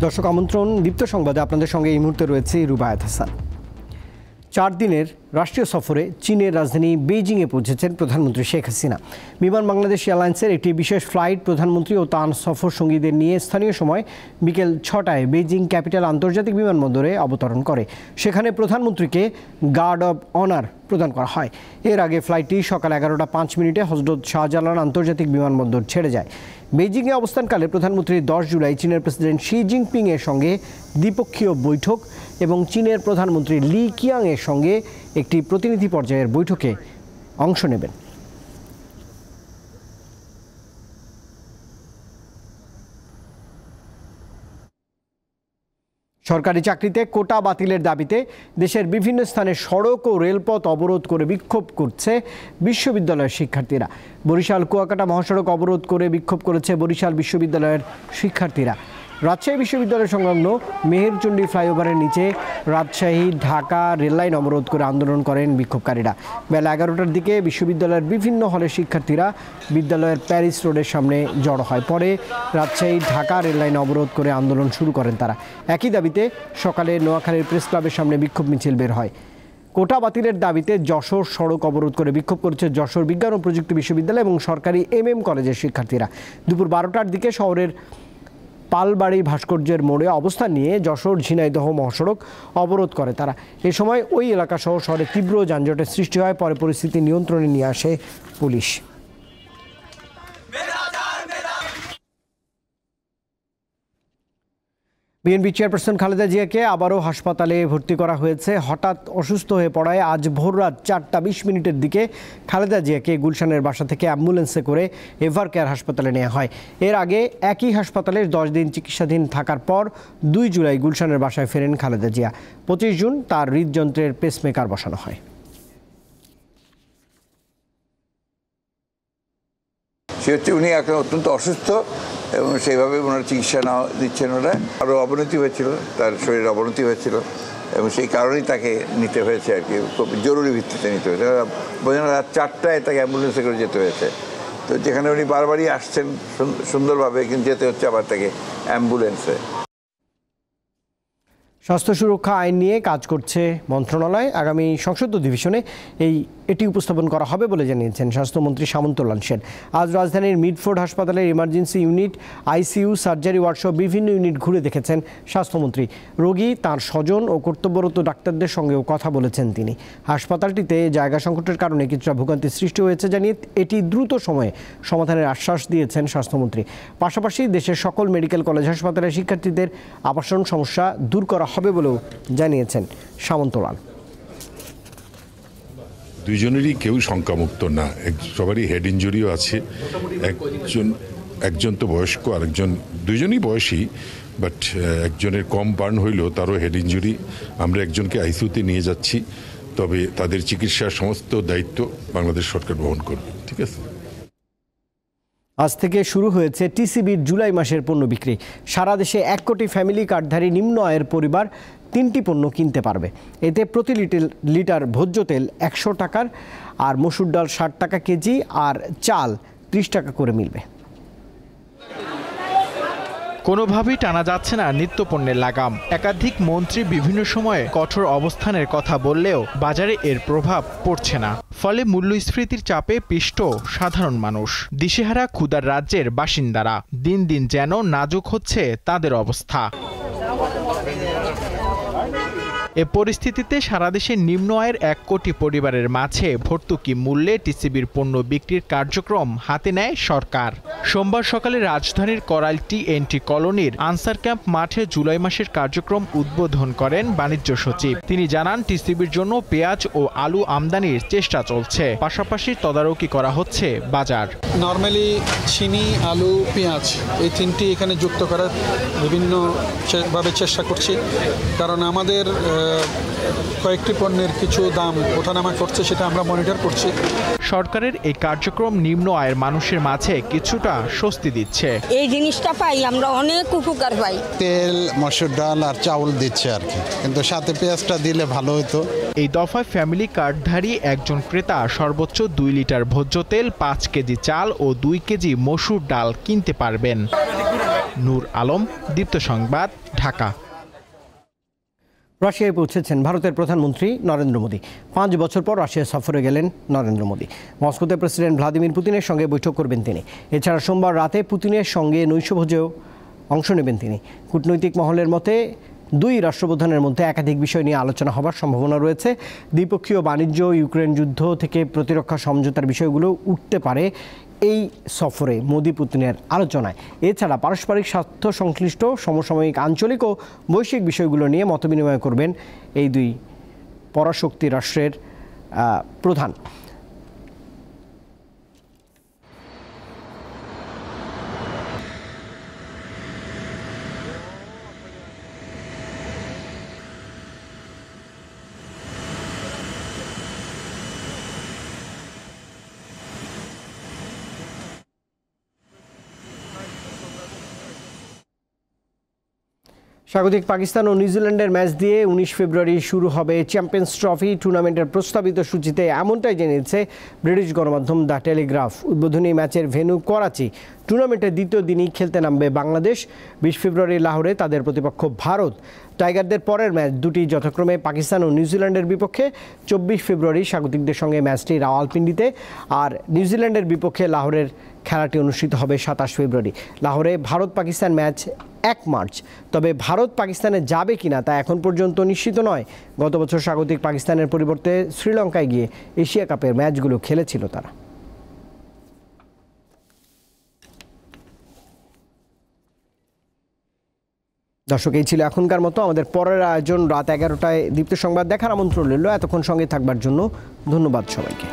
দর্শক আমন্ত্রণ দীপ্ত সংবাদে আপনাদের সঙ্গে এই মুহূর্তে রয়েছে রুবায়েত হাসান। 4 দিনের রাষ্ট্রীয় সফরে চীনের রাজধানী বেইজিংয়ে পৌঁছেছেন প্রধানমন্ত্রী শেখ হাসিনা। বিমান বাংলাদেশ এয়ারলাইন্সের একটি বিশেষ ফ্লাইট প্রধানমন্ত্রী ও তাঁর সফর সঙ্গীদের নিয়ে স্থানীয় সময় বিকেল 6টায় বেইজিং ক্যাপিটাল আন্তর্জাতিক বিমানবন্দরে অবতরণ করে। সেখানে প্রধানমন্ত্রীকে গার্ড অব অনার প্রদান করা হয়। এর আগে ফ্লাইটটি সকাল 11টা 5 হজরত শাহজালাল আন্তর্জাতিক বিমানবন্দর ছেড়ে যায়। বেইজিংয়ে অবস্থানকালে প্রধানমন্ত্রী 10 জুলাই চীনের প্রেসিডেন্ট শি জিনপিং এর সঙ্গে দ্বিপক্ষীয় বৈঠক এবং চীনের প্রধানমন্ত্রী লি কিয়াং এর সঙ্গে একটি প্রতিনিধি পর্যায়ের বৈঠকে অংশ নেবেন। সরকারি চাকরিতে কোটা বাতিলের দাবিতে দেশের বিভিন্ন স্থানে সড়ক ও রেলপথ অবরোধ করে বিক্ষোভ করছে বিশ্ববিদ্যালয়ের শিক্ষার্থীরা। বরিশাল কুয়াকাটা মহাসড়ক অবরোধ করে বিক্ষোভ করেছে বরিশাল বিশ্ববিদ্যালয়ের শিক্ষার্থীরা। রাজশাহী বিশ্ববিদ্যালয় সংলগ্ন মেহেরচণ্ডী ফ্লাইওভারের নিচে রাজশাহী ঢাকা রেললাইন অবরোধ করে আন্দোলন করেন বিক্ষোভকারীরা। বেলা 11টার দিকে বিশ্ববিদ্যালয়ের বিভিন্ন হলের শিক্ষার্থীরা বিদ্যালয়ের প্যারিস রোডের সামনে জড়ো হয়। পরে রাজশাহী ঢাকা রেললাইন অবরোধ করে আন্দোলন শুরু করেন তারা। একই দাবিতে সকালে নোয়াখালীর প্রেস ক্লাবের সামনে বিক্ষোভ মিছিল বের হয়। কোটা বাতিলের দাবিতে যশোর সড়ক অবরোধ করে বিক্ষোভ করেছে যশোর বিজ্ঞান ও প্রযুক্তি বিশ্ববিদ্যালয় এবং সরকারি MM কলেজের শিক্ষার্থীরা। দুপুর 12টার দিকে শহরের পালবাড়ি ভাস্কর্যের মোড়ে অবস্থান নিয়ে যশোর ঝিনাইদহ মহাসড়ক অবরোধ করে তারা। এ সময় ওই এলাকাসহ শহরে তীব্র যানজটের সৃষ্টি হয়। পরে পরিস্থিতি নিয়ন্ত্রণে নিয়ে আসে পুলিশ। বিএনপি চেয়ারপারসন খালেদা জিয়াকে আবারও হাসপাতালে ভর্তি করা হয়েছে। হঠাৎ অসুস্থ হয়ে পড়ায় আজ ভোররাত 4টা 20 দিকে খালেদা জিয়াকে গুলশানের বাসা থেকে অ্যাম্বুলেন্সে করে এভার কেয়ার হাসপাতালে নেওয়া হয়। এর আগে একই হাসপাতালে 10 দিন চিকিৎসাধীন থাকার পর 2 জুলাই গুলশানের বাসায় ফেরেন খালেদা জিয়া। 25 জুন তার হৃদযন্ত্রের পেসমেকার বসানো হয়। উনি এখন অত্যন্ত অসুস্থ এবং সেইভাবে ওনার চিকিৎসা না দিচ্ছেন। ওরা আরও অবনতি হয়েছিল, তার শরীরের অবনতি হয়েছিল এবং সেই কারণেই তাকে নিতে হয়েছে আর কি, খুব জরুরি ভিত্তিতে নিতে হয়েছে। বোঝানো রাত 4টায় তাকে অ্যাম্বুলেন্সে করে যেতে হয়েছে। তো যেখানে উনি বারবারই আসছেন সুন্দরভাবে, কিন্তু যেতে হচ্ছে আবার তাকে অ্যাম্বুলেন্সে। স্বাস্থ্য সুরক্ষা আইন নিয়ে কাজ করছে মন্ত্রণালয়। আগামী সংসদ অধিবেশনে এটি উপস্থাপন করা হবে বলে জানিয়েছেন স্বাস্থ্যমন্ত্রী সামন্তলাল সেন। আজ রাজধানীর মিডফোর্ড হাসপাতালের ইমার্জেন্সি ইউনিট, ICU, সার্জারি ওয়ার্ডসহ বিভিন্ন ইউনিট ঘুরে দেখেছেন স্বাস্থ্যমন্ত্রী। রোগী, তার স্বজন ও কর্তব্যরত ডাক্তারদের সঙ্গেও কথা বলেছেন তিনি। হাসপাতালটিতে জায়গা সংকটের কারণে কিছুটা ভোগান্তির সৃষ্টি হয়েছে জানিয়ে এটি দ্রুত সময়ে সমাধানের আশ্বাস দিয়েছেন স্বাস্থ্যমন্ত্রী। পাশাপাশি দেশের সকল মেডিকেল কলেজ হাসপাতালের শিক্ষার্থীদের আবাসন সমস্যা দূর করা হবে বলেও জানিয়েছেন সামন্তলাল। দুইজনেরই কেউ শঙ্কামুক্ত না, সবারই হেড ইঞ্জুরিও আছে। একজন তো বয়স্ক, আরেকজন, দুইজনই বয়সী, বাট একজনের কম বার্ন হইলেও তারও হেড ইঞ্জুরি। আমরা একজনকে ICUতে নিয়ে যাচ্ছি, তবে তাদের চিকিৎসার সমস্ত দায়িত্ব বাংলাদেশ সরকার বহন করবে। ঠিক আছে। আজ থেকে শুরু হয়েছে TCBর জুলাই মাসের পণ্য বিক্রি। সারা দেশে 1 কোটি ফ্যামিলি কার্ডধারী নিম্ন আয়ের পরিবার 3টি পণ্য কিনতে পারবে। এতে প্রতি লিটার ভোজ্য তেল 100 টাকার, আর মসুর ডাল 60 টাকা কেজি, আর চাল 30 টাকা করে মিলবে। কোনোভাবেই টানা যাচ্ছে না নিত্যপণ্যের লাগাম। একাধিক মন্ত্রী বিভিন্ন সময়ে কঠোর অবস্থানের কথা বললেও বাজারে এর প্রভাব পড়ছে না। ফলে মূল্যস্ফীতির চাপে পিষ্ট সাধারণ মানুষ, দিশেহারা ক্ষুধার রাজ্যের বাসিন্দারা। দিন দিন যেন নাজুক হচ্ছে তাদের অবস্থা। এ পরিস্থিতিতে সারা দেশের নিম্ন আয়ের 1 কোটি পরিবারের মাঝে ভর্তুকি মূল্যে TCBর পণ্য বিক্রির কার্যক্রম হাতে নেয় সরকার। সোমবার সকালে রাজধানীর করাইল TNT কলোনির আনসার ক্যাম্প মাঠে জুলাই মাসের কার্যক্রম উদ্বোধন করেন বাণিজ্য সচিব। তিনি জানান, TCBর জন্য পেঁয়াজ ও আলু আমদানির চেষ্টা চলছে, পাশাপাশি তদারকি করা হচ্ছে বাজার। নর্মালি চিনি, আলু, পেঁয়াজ এই 3টি এখানে যুক্ত করার বিভিন্নভাবে চেষ্টা করছি, কারণ আমাদের কয়েকটি পণ্যের কিছু দাম ওঠানামা করছে, সেটা আমরা মনিটর করছি। সরকারের এই কার্যক্রম নিম্ন আয়ের মানুষের মাঝে কিছুটা স্বস্তি দিচ্ছে। এই জিনিসটা পাই আমরা অনেক উপকার পাই। তেল, মসুর ডাল আর চাউল দিচ্ছে আর কি, কিন্তু সাথে পেঁয়াজটা দিলে ভালো হতো। এই দফায় ফ্যামিলি কার্ডধারী একজন ক্রেতা সর্বোচ্চ 2 লিটার ভোজ্য তেল, 5 কেজি চাল ও 2 কেজি মসুর ডাল কিনতে পারবেন। নূর আলম, দীপ্ত সংবাদ, ঢাকা। রাশিয়ায় পৌঁছেছেন ভারতের প্রধানমন্ত্রী নরেন্দ্র মোদী। 5 বছর পর রাশিয়া সফরে গেলেন নরেন্দ্র মোদী। মস্কোতে প্রেসিডেন্ট ভ্লাদিমির পুতিনের সঙ্গে বৈঠক করবেন তিনি। এছাড়া সোমবার রাতে পুতিনের সঙ্গে নৈশভোজেও অংশ নেবেন তিনি। কূটনৈতিক মহলের মতে দুই রাষ্ট্রপ্রধানের মধ্যে একাধিক বিষয় নিয়ে আলোচনা হবার সম্ভাবনা রয়েছে। দ্বিপক্ষীয় বাণিজ্য, ইউক্রেন যুদ্ধ থেকে প্রতিরক্ষা সমঝোতার বিষয়গুলো উঠতে পারে এই সফরে মোদি পুতিনের আলোচনায়। এছাড়া পারস্পরিক স্বার্থ সংশ্লিষ্ট সমসাময়িক আঞ্চলিক ও বৈশ্বিক বিষয়গুলো নিয়ে মতবিনিময় করবেন এই দুই পরাশক্তি রাষ্ট্রের প্রধান। স্বাগতিক পাকিস্তান ও নিউজিল্যান্ডের ম্যাচ দিয়ে 19 ফেব্রুয়ারি শুরু হবে চ্যাম্পিয়ন্স ট্রফি টুর্নামেন্টের প্রস্তাবিত সূচিতে এমনটাই জানিয়েছে ব্রিটিশ গণমাধ্যম দ্য টেলিগ্রাফ। উদ্বোধনী ম্যাচের ভেন্যু করাচি। টুর্নামেন্টের দ্বিতীয় দিনই খেলতে নামবে বাংলাদেশ। 20 ফেব্রুয়ারি লাহোরে তাদের প্রতিপক্ষ ভারত। টাইগারদের পরের ম্যাচ দুটি যথাক্রমে পাকিস্তান ও নিউজিল্যান্ডের বিপক্ষে। 24 ফেব্রুয়ারি স্বাগতিকদের সঙ্গে ম্যাচটি রাওয়ালপিন্ডিতে, আর নিউজিল্যান্ডের বিপক্ষে লাহোরের খেলাটি অনুষ্ঠিত হবে 27 ফেব্রুয়ারি। লাহোরে ভারত পাকিস্তান ম্যাচ 1 মার্চ। তবে ভারত পাকিস্তানে যাবে কিনা তা এখন পর্যন্ত নিশ্চিত নয়। গত বছর স্বাগতিক পাকিস্তানের পরিবর্তে শ্রীলঙ্কায় গিয়ে এশিয়া কাপের ম্যাচগুলো খেলেছিল তারা। দর্শক, এই ছিল এখনকার মতো। আমাদের পরের আয়োজন রাত 11টায় দীপ্ত সংবাদ দেখার আমন্ত্রণ রইল। এতক্ষণ সঙ্গে থাকবার জন্য ধন্যবাদ সবাইকে।